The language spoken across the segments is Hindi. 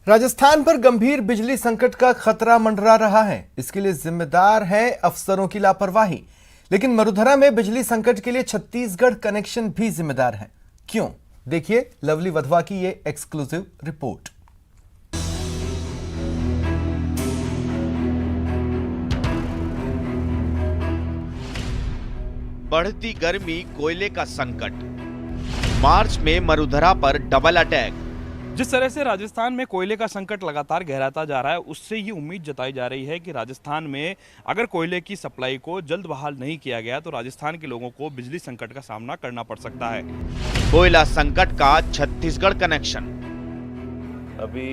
राजस्थान पर गंभीर बिजली संकट का खतरा मंडरा रहा है। इसके लिए जिम्मेदार है अफसरों की लापरवाही। लेकिन मरुधरा में बिजली संकट के लिए छत्तीसगढ़ कनेक्शन भी जिम्मेदार है। क्यों? देखिए लवली वधवा की ये एक्सक्लूसिव रिपोर्ट। बढ़ती गर्मी, कोयले का संकट। मार्च में मरुधरा पर डबल अटैक। जिस तरह से राजस्थान में कोयले का संकट लगातार गहराता जा रहा है, उससे ये उम्मीद जताई जा रही है कि राजस्थान में अगर कोयले की सप्लाई को जल्द बहाल नहीं किया गया तो राजस्थान के लोगों को बिजली संकट का सामना करना पड़ सकता है। कोयला संकट का छत्तीसगढ़ कनेक्शन। अभी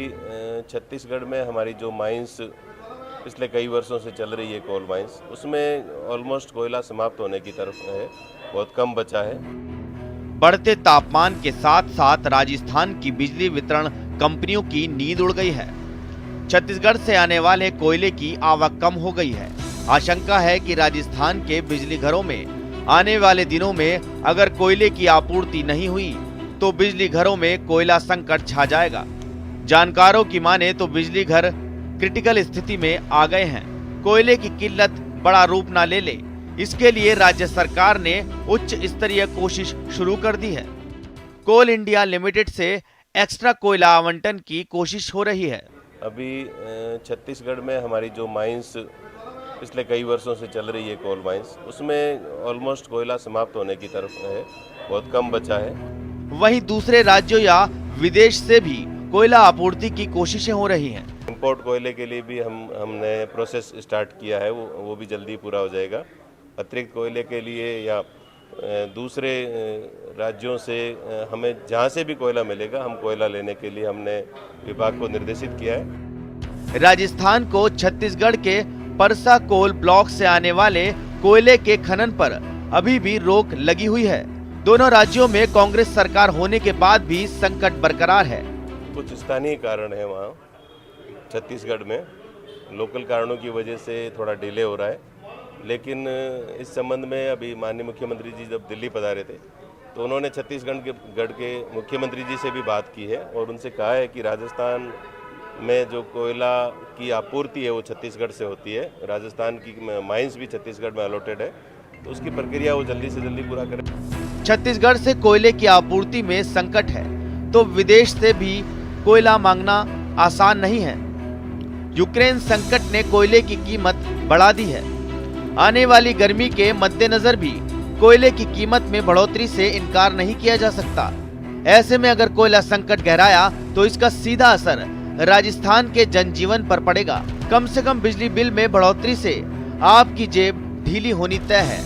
छत्तीसगढ़ में हमारी जो माइंस पिछले कई वर्षों से चल रही है, कोल माइंस, उसमें ऑलमोस्ट कोयला समाप्त होने की तरफ है, बहुत कम बचा है। बढ़ते तापमान के साथ साथ राजस्थान की बिजली वितरण कंपनियों की नींद उड़ गई है। छत्तीसगढ़ से आने वाले कोयले की आवक कम हो गई है। आशंका है कि राजस्थान के बिजली घरों में आने वाले दिनों में अगर कोयले की आपूर्ति नहीं हुई तो बिजली घरों में कोयला संकट छा जाएगा। जानकारों की माने तो बिजली घर क्रिटिकल स्थिति में आ गए हैं। कोयले की किल्लत बड़ा रूप ना ले ले, इसके लिए राज्य सरकार ने उच्च स्तरीय कोशिश शुरू कर दी है। कोल इंडिया लिमिटेड से एक्स्ट्रा कोयला आवंटन की कोशिश हो रही है। अभी छत्तीसगढ़ में हमारी जो माइंस पिछले कई वर्षों से चल रही है, कोल माइंस, उसमें ऑलमोस्ट कोयला समाप्त होने की तरफ है, बहुत कम बचा है। वहीं दूसरे राज्यों या विदेश से भी कोयला आपूर्ति की कोशिशें हो रही हैं। इंपोर्ट कोयले के लिए भी हमने प्रोसेस स्टार्ट किया है, वो भी जल्दी पूरा हो जाएगा। अतिरिक्त कोयले के लिए या दूसरे राज्यों से हमें जहां से भी कोयला मिलेगा, हम कोयला लेने के लिए हमने विभाग को निर्देशित किया है। राजस्थान को छत्तीसगढ़ के परसा कोल ब्लॉक से आने वाले कोयले के खनन पर अभी भी रोक लगी हुई है। दोनों राज्यों में कांग्रेस सरकार होने के बाद भी संकट बरकरार है। कुछ स्थानीय कारण है वहाँ छत्तीसगढ़ में, लोकल कारणों की वजह से थोड़ा डिले हो रहा है। लेकिन इस संबंध में अभी माननीय मुख्यमंत्री जी जब दिल्ली पधारे थे तो उन्होंने छत्तीसगढ़ के मुख्यमंत्री जी से भी बात की है और उनसे कहा है कि राजस्थान में जो कोयला की आपूर्ति है वो छत्तीसगढ़ से होती है। राजस्थान की माइंस भी छत्तीसगढ़ में अलॉटेड है, तो उसकी प्रक्रिया वो जल्दी से जल्दी पूरा करें। छत्तीसगढ़ से कोयले की आपूर्ति में संकट है तो विदेश से भी कोयला मांगना आसान नहीं है। यूक्रेन संकट ने कोयले की कीमत बढ़ा दी है। आने वाली गर्मी के मद्देनजर भी कोयले की कीमत में बढ़ोतरी से इनकार नहीं किया जा सकता। ऐसे में अगर कोयला संकट गहराया तो इसका सीधा असर राजस्थान के जनजीवन पर पड़ेगा। कम से कम बिजली बिल में बढ़ोतरी से आपकी जेब ढीली होनी तय है।